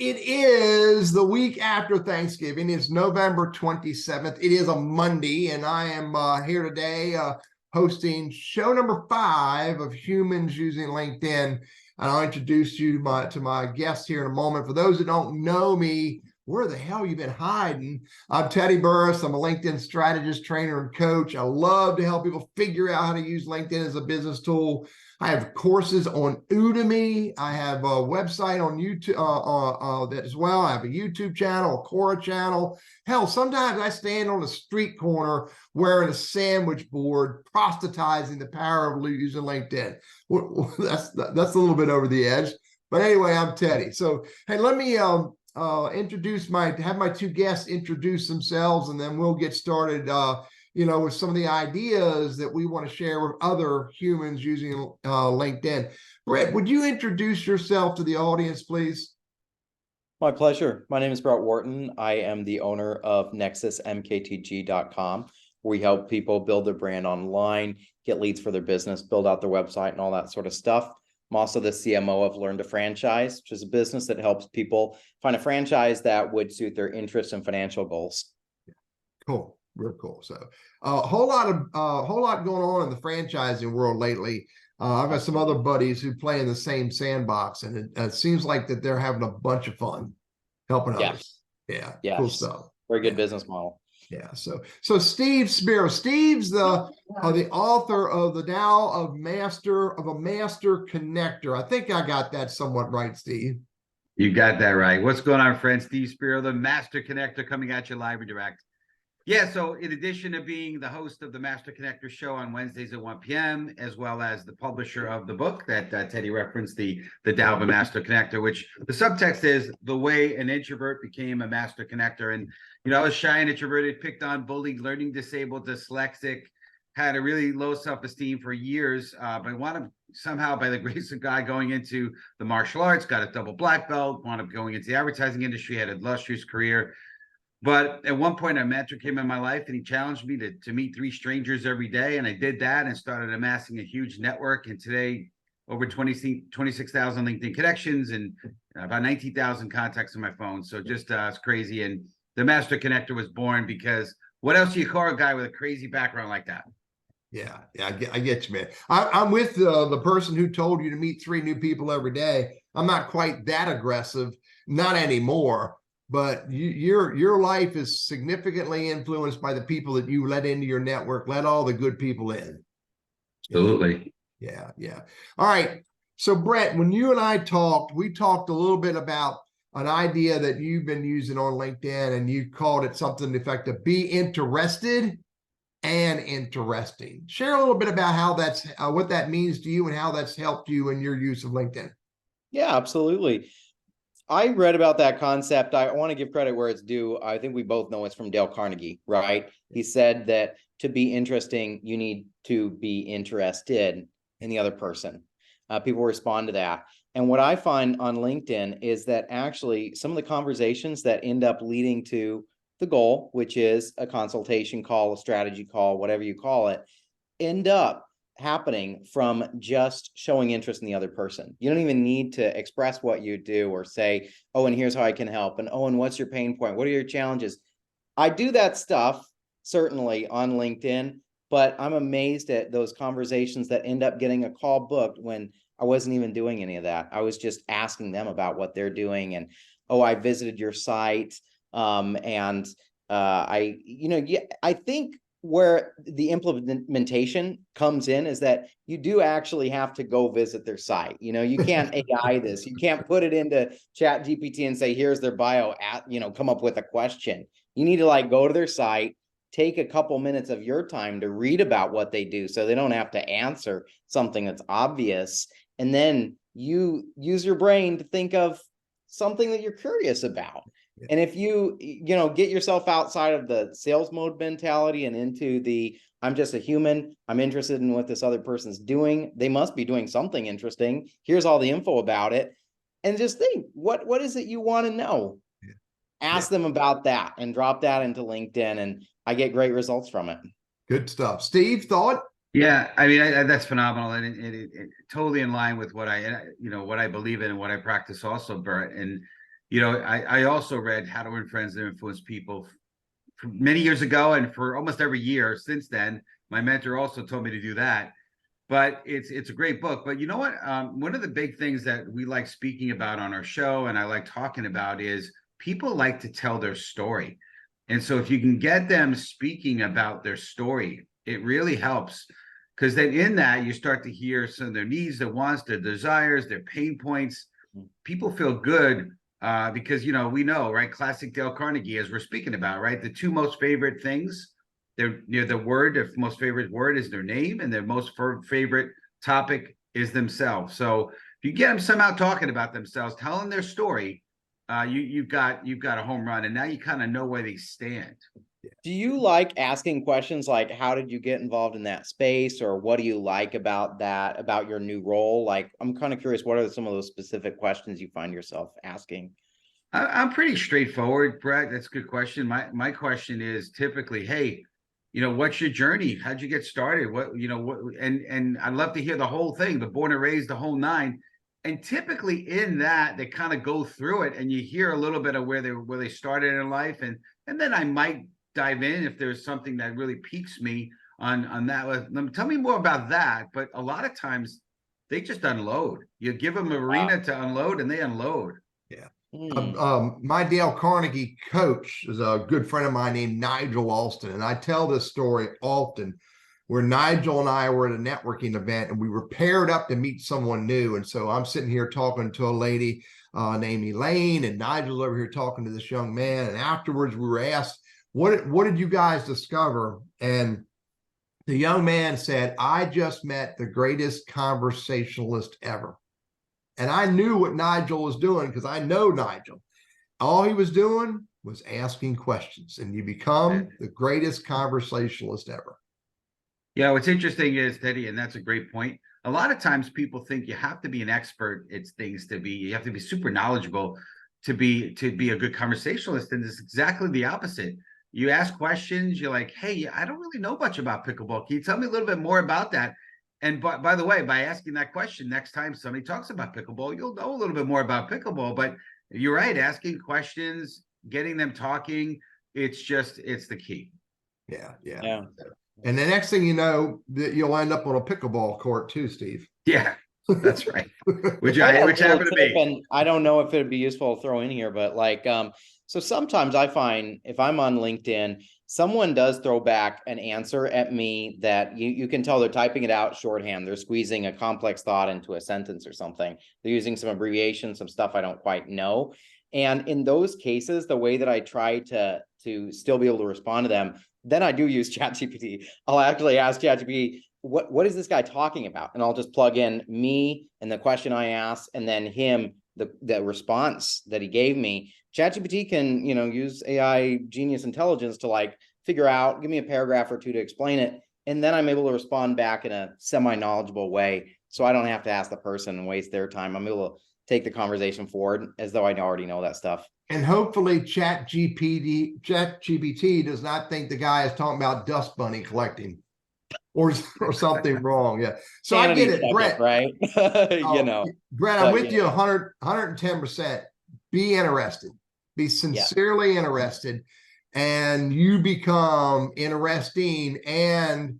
It is the week after Thanksgiving. It's November 27th. It is a Monday, and I am here today hosting show number 5 of Humans Using LinkedIn. And I'll introduce you to my guest here in a moment. For those that don't know me, where the hell you been hiding? I'm Teddy Burriss. I'm a LinkedIn strategist, trainer, and coach. I love to help people figure out how to use LinkedIn as a business tool. I have courses on Udemy. I have a website on YouTube that as well. I have a YouTube channel, a Quora channel. Hell, sometimes I stand on a street corner wearing a sandwich board, proselytizing the power of using LinkedIn. That's a little bit over the edge. But anyway, I'm Teddy. So, hey, let me have my 2 guests introduce themselves, and then we'll get started with some of the ideas that we want to share with other humans using LinkedIn. Brett, would you introduce yourself to the audience, please? My pleasure. My name is Brett Wharton. I am the owner of nexusmktg.com. We help people build their brand online, get leads for their business, build out their website, and all that sort of stuff. I'm also the CMO of Learn to Franchise, which is a business that helps people find a franchise that would suit their interests and financial goals. Cool. Real cool. So a whole lot going on in the franchising world lately. I've got some other buddies who play in the same sandbox, and it seems like that they're having a bunch of fun helping others. Yeah. Yes. Cool stuff. Very good business model. Yeah. So Steve Spiro. Steve's the author of the Tao of a Master Connector. I think I got that somewhat right, Steve. You got that right. What's going on, friends? Steve Spiro, the Master Connector, coming at you live and direct. Yeah, so in addition to being the host of the Master Connector show on Wednesdays at 1 p.m., as well as the publisher of the book that Teddy referenced, the Tao of a Master Connector, which the subtext is the way an introvert became a master connector. And, I was shy and introverted, picked on, bullied, learning disabled, dyslexic, had a really low self-esteem for years, but wound up somehow, by the grace of God, going into the martial arts, got a double black belt, wound up going into the advertising industry, had a illustrious career. But at one point, a mentor came in my life, and he challenged me to meet 3 strangers every day. And I did that and started amassing a huge network. And today, over 26,000 LinkedIn connections and about 19,000 contacts on my phone. So just it's crazy. And the Master Connector was born because what else do you call a guy with a crazy background like that? Yeah, I get you, man. I'm with the person who told you to meet 3 new people every day. I'm not quite that aggressive, not anymore. But your life is significantly influenced by the people that you let into your network. Let all the good people in. Absolutely. Yeah. All right. So Brett, when you and I talked, we talked a little bit about an idea that you've been using on LinkedIn, and you called it something effective: be interested and interesting. Share a little bit about how that's what that means to you and how that's helped you in your use of LinkedIn. Yeah, absolutely. I read about that concept. I want to give credit where it's due. I think we both know it's from Dale Carnegie, right? He said that to be interesting, you need to be interested in the other person. People respond to that. And what I find on LinkedIn is that actually some of the conversations that end up leading to the goal, which is a consultation call, a strategy call, whatever you call it, end up happening from just showing interest in the other person. You don't even need to express what you do or say, oh, and here's how I can help. And oh, and what's your pain point? What are your challenges? I do that stuff certainly on LinkedIn, but I'm amazed at those conversations that end up getting a call booked when I wasn't even doing any of that. I was just asking them about what they're doing. And, oh, I visited your site. I think where the implementation comes in is that you do actually have to go visit their site. You can't AI this. You can't put it into Chat GPT and say, here's their bio, come up with a question. You need to go to their site, take a couple minutes of your time to read about what they do so they don't have to answer something that's obvious. And then you use your brain to think of something that you're curious about. And if you get yourself outside of the sales mode mentality and into the, I'm just a human, I'm interested in what this other person's doing, they must be doing something interesting, here's all the info about it, and just think, what is it you want to know? Ask them about that and drop that into LinkedIn, and I get great results from it. Good stuff. Steve, thought? Yeah, I mean, that's phenomenal, and it totally in line with what I believe in and what I practice also, Bert. And I also read How to Win Friends and Influence People many years ago, and for almost every year since then. My mentor also told me to do that. But it's a great book. But you know what? One of the big things that we like speaking about on our show, and I like talking about, is people like to tell their story. And so if you can get them speaking about their story, it really helps. Because then in that, you start to hear some of their needs, their wants, their desires, their pain points. People feel good because, we know, right? Classic Dale Carnegie, as we're speaking about, right? The two most favorite things, their most favorite word is their name, and their most favorite topic is themselves. So if you get them somehow talking about themselves, telling their story, you've got a home run, and now you kind of know where they stand. Do you like asking questions like, how did you get involved in that space? Or what do you like about that, about your new role? Like, I'm kind of curious, what are some of those specific questions you find yourself asking? I'm pretty straightforward, Brett. That's a good question. My question is typically, hey, what's your journey? How'd you get started? And I'd love to hear the whole thing, the born and raised, the whole nine. And typically in that, they kind of go through it, and you hear a little bit of where they started in life. And then I might dive in if there's something that really piques me on that. Tell me more about that. But a lot of times they just unload. You give them an arena to unload, and they unload. Yeah. My Dale Carnegie coach is a good friend of mine named Nigel Alston, and I tell this story often, where Nigel and I were at a networking event, and we were paired up to meet someone new. And so I'm sitting here talking to a lady named Elaine, and Nigel's over here talking to this young man. And afterwards we were asked, what did you guys discover? And the young man said, I just met the greatest conversationalist ever. And I knew what Nigel was doing, because I know Nigel. All he was doing was asking questions, and you become the greatest conversationalist ever. Yeah, what's interesting is, Teddy, and that's a great point. A lot of times people think you have to be an expert at things you have to be super knowledgeable to be a good conversationalist. And it's exactly the opposite. You ask questions, you're like, hey, I don't really know much about pickleball. Can you tell me a little bit more about that? And by the way, by asking that question, next time somebody talks about pickleball, you'll know a little bit more about pickleball. But you're right, asking questions, getting them talking, it's the key. Yeah. And the next thing you know, that you'll end up on a pickleball court too, Steve. Yeah, that's right. Which happened to me. And I don't know if it'd be useful to throw in here, but so sometimes I find if I'm on LinkedIn, someone does throw back an answer at me that you can tell they're typing it out shorthand. They're squeezing a complex thought into a sentence or something. They're using some abbreviation, some stuff I don't quite know. And in those cases, the way that I try to still be able to respond to them, then I do use ChatGPT. I'll actually ask ChatGPT, what is this guy talking about? And I'll just plug in me and the question I asked, and then him, the response that he gave me. ChatGPT can, use AI genius intelligence to figure out, give me a paragraph or two to explain it. And then I'm able to respond back in a semi-knowledgeable way. So I don't have to ask the person and waste their time. I'm able to take the conversation forward as though I already know that stuff. And hopefully ChatGPT does not think the guy is talking about dust bunny collecting or something wrong. Yeah. So I get it, Brett. Right. Brett, I'm with you 110%. Be interested. Be sincerely interested, and you become interesting and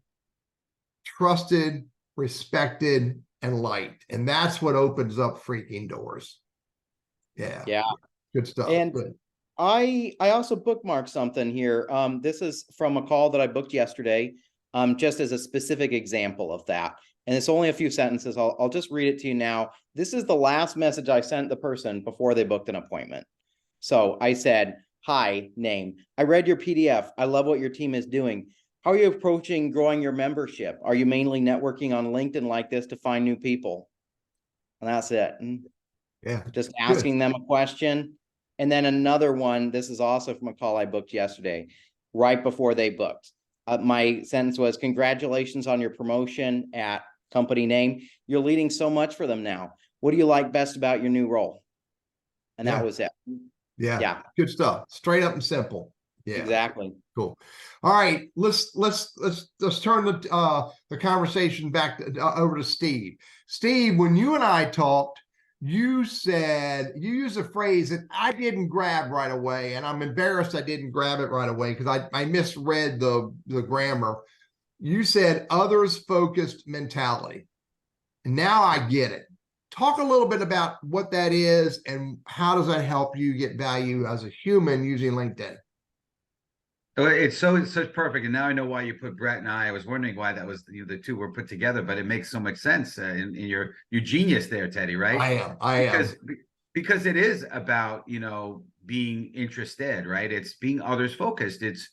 trusted, respected, and liked. And that's what opens up freaking doors. Yeah. Good stuff. And good. I also bookmarked something here. This is from a call that I booked yesterday, just as a specific example of that. And it's only a few sentences. I'll just read it to you now. This is the last message I sent the person before they booked an appointment. So I said, hi, name. I read your PDF. I love what your team is doing. How are you approaching growing your membership? Are you mainly networking on LinkedIn like this to find new people? And that's it. Yeah. Just asking them a question. And then another one, this is also from a call I booked yesterday, right before they booked. My sentence was, congratulations on your promotion at company name. You're leading so much for them now. What do you like best about your new role? And that was it. Yeah. Good stuff. Straight up and simple. Yeah. Exactly. Cool. All right. Let's turn the conversation back over to Steve. Steve, when you and I talked, you said, you used a phrase that I didn't grab right away, and I'm embarrassed I didn't grab it right away because I misread the grammar. You said others focused mentality. And now I get it. Talk a little bit about what that is and how does that help you get value as a human using LinkedIn? It's such perfect, and now I know why you put Brett and I. I was wondering why that was the two were put together, but it makes so much sense in your genius there, Teddy. Right? I am. Because it is about being interested, right? It's being others focused. It's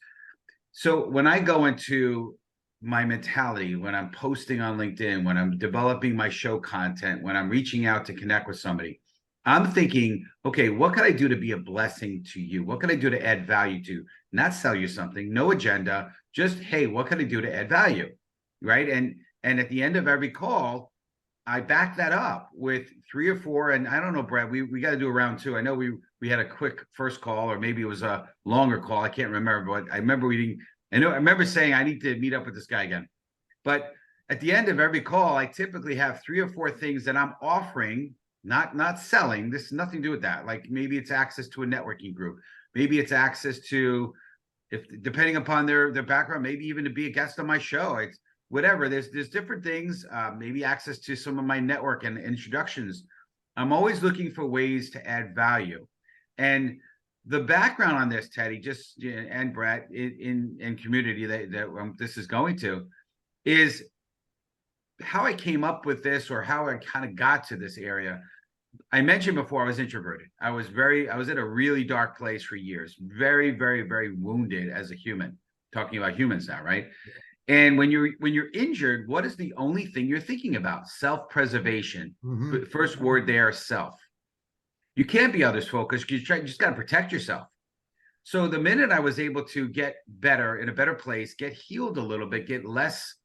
so when I go into my mentality, when I'm posting on LinkedIn, when I'm developing my show content, when I'm reaching out to connect with somebody, I'm thinking, okay, what can I do to be a blessing to you? What can I do to add value to? Not sell you something, no agenda, just, hey, what can I do to add value? Right. And at the end of every call, I back that up with 3 or 4. And I don't know, Brad, we got to do a round 2. I know we had a quick first call, or maybe it was a longer call. I can't remember, but I remember I remember saying I need to meet up with this guy again. But at the end of every call, I typically have 3 or 4 things that I'm offering, not selling. This has nothing to do with that. Like maybe it's access to a networking group. Maybe it's access to, if depending upon their background, maybe even to be a guest on my show. It's whatever. There's different things. Maybe access to some of my network and introductions. I'm always looking for ways to add value. And the background on this, Teddy, just and Brett, in community that this is going to, is how I came up with this, or how I kind of got to this area. I mentioned before I was introverted. I was in a really dark place for years, very, very, very wounded as a human. Talking about humans now, right? And when you're injured, what is the only thing you're thinking about? Self-preservation. Mm-hmm. First word there, self. You can't be others focused. You just got to protect yourself. So the minute I was able to get better, in a better place, get healed a little bit, get less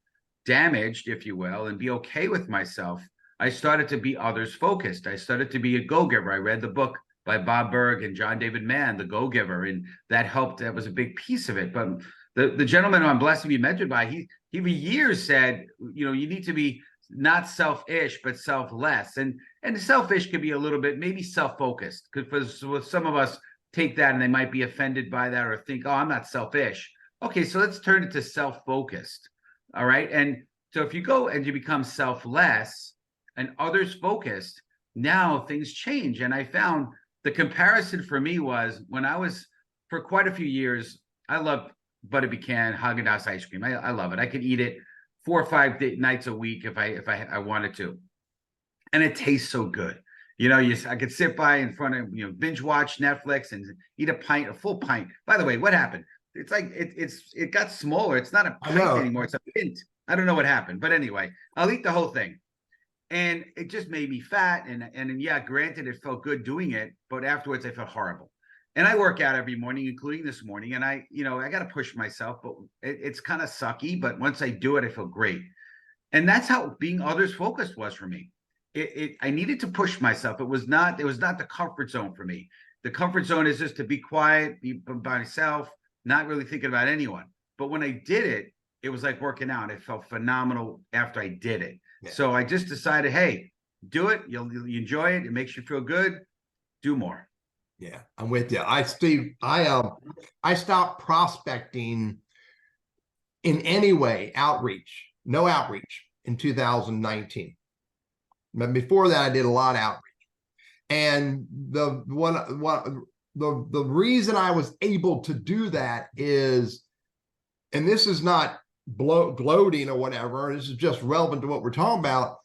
damaged, if you will, and be okay with myself, I started to be others focused. I started to be a go-giver. I read the book by Bob Berg and John David Mann, The Go-Giver, and that helped. That was a big piece of it. But the gentleman who I'm blessed to be mentored by, he for years said, you need to be not selfish, but selfless. And selfish could be a little bit maybe self-focused, because for some of us take that and they might be offended by that or think, oh, I'm not selfish. Okay, so let's turn it to self-focused. All right. And so if you go and you become selfless and others focused, now things change. And I found the comparison for me was when I was, for quite a few years, I loved Butter Pecan, Haagen-Dazs ice cream. I love it. I could eat it 4 or 5 nights a week if I wanted to. And it tastes so good. I could sit by in front of, binge watch Netflix and eat a full pint. By the way, what happened? It's like it got smaller. It's not a pint anymore. It's a pint. I don't know what happened, but anyway, I'll eat the whole thing. And it just made me fat. And yeah, granted, it felt good doing it, but afterwards I felt horrible. And I work out every morning, including this morning. And I got to push myself, but it's kind of sucky. But once I do it, I feel great. And that's how being others focused was for me. I needed to push myself. It was not the comfort zone for me. The comfort zone is just to be quiet, be by myself, not really thinking about anyone. But when I did it, it was like working out. It felt phenomenal after I did it. Yeah. So I just decided, hey, do it. You'll enjoy it. It makes you feel good. Do more. Yeah, I'm with you. I stopped prospecting in any way, no outreach in 2019. But before that, I did a lot of outreach. And the reason I was able to do that is, and this is not gloating or whatever, this is just relevant to what we're talking about.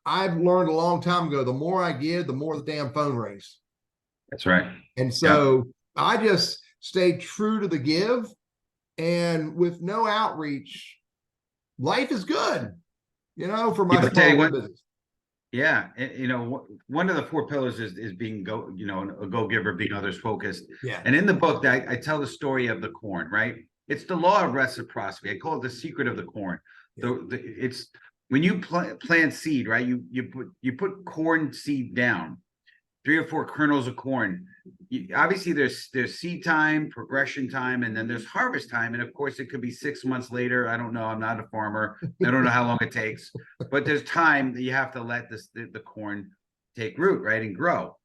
I've learned a long time ago, the more I give, the more the damn phone rings. That's right. And so I just stayed true to the give, and with no outreach, life is good, for my small business. Yeah. One of the 4 pillars is being a go-giver, being others focused. Yeah. And in the book, I tell the story of the corn, right? It's the law of reciprocity. I call it the secret of the corn. Yeah. It's when you plant seed, right? You put corn seed down, 3 or 4 kernels of corn. Obviously, there's seed time, progression time, and then there's harvest time. And of course, it could be 6 months later. I don't know. I'm not a farmer. I don't know how long it takes. But there's time that you have to let the corn take root, right, and grow.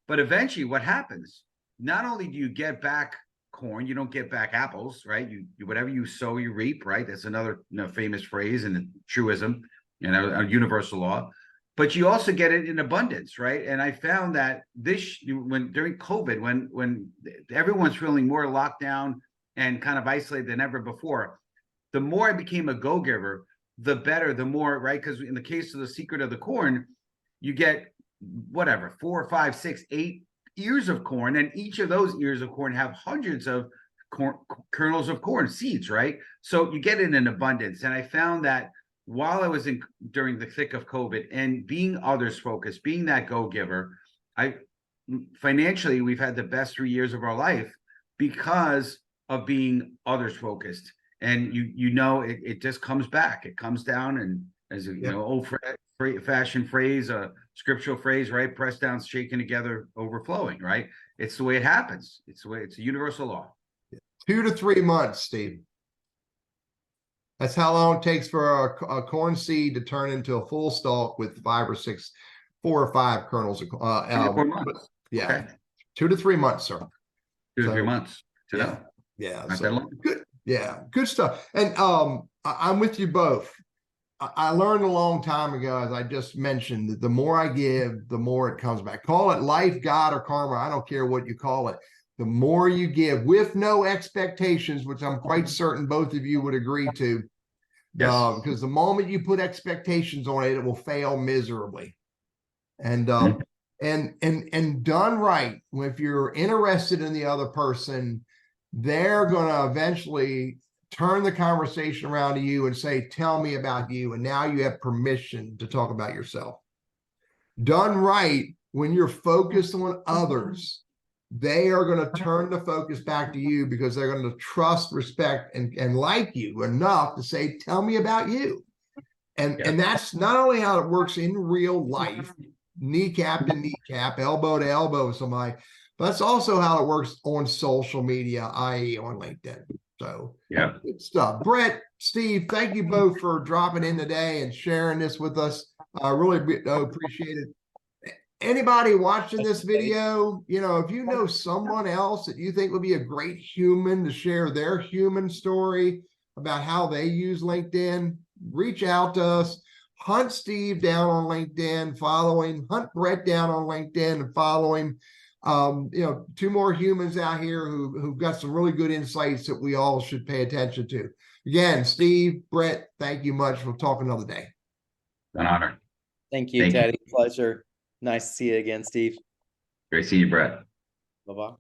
But eventually what happens, not only do you get back corn, you don't get back apples, right? You whatever you sow, you reap, right? That's another famous phrase and truism, a universal law. But you also get it in abundance, right? And I found that during COVID, when everyone's feeling more locked down and kind of isolated than ever before, the more I became a go-giver, the better, the more, right? Because in the case of the secret of the corn, you get whatever, 4, 5, 6, 8 ears of corn, and each of those ears of corn have hundreds of kernels of corn seeds, right? So you get it in abundance. And I found that while I was during the thick of COVID and being others focused, being that go-giver, financially, we've had the best 3 years of our life because of being others focused. And it just comes back. It comes down, and as a old fashioned phrase, a scriptural phrase, right? Pressed down, shaken together, overflowing, right? It's the way it happens. It's a universal law. 2 to 3 months, Steve. That's how long it takes for a corn seed to turn into a full stalk with 4 or 5 kernels. 4 months. Yeah, Okay. 2 to 3 months, sir. 2 to 3 months. Yeah. Not that long. Good. Yeah, good stuff. And I'm with you both. I learned a long time ago, as I just mentioned, that the more I give, the more it comes back. Call it life, God, or karma. I don't care what you call it. The more you give with no expectations, which I'm quite certain both of you would agree to, because the moment you put expectations on it, it will fail miserably. And and done right, if you're interested in the other person, they're going to eventually turn the conversation around to you and say, tell me about you. And now you have permission to talk about yourself. Done right, when you're focused on others, they are going to turn the focus back to you because they're going to trust, respect, and like you enough to say, tell me about you. And that's not only how it works in real life, kneecap to kneecap, elbow to elbow with somebody, but that's also how it works on social media, i.e. on LinkedIn. So good stuff. Brett, Steve, thank you both for dropping in today and sharing this with us. I really appreciate it. Anybody watching this video, if you know someone else that you think would be a great human to share their human story about how they use LinkedIn, reach out to us. Hunt Steve down on LinkedIn, follow him. Hunt Brett down on LinkedIn and follow him. 2 more humans out here who've got some really good insights that we all should pay attention to. Again, Steve, Brett, thank you much. We'll talk another day. An honor. Thank you, Teddy. Pleasure. Nice to see you again, Steve. Great seeing you, Brett. Bye-bye.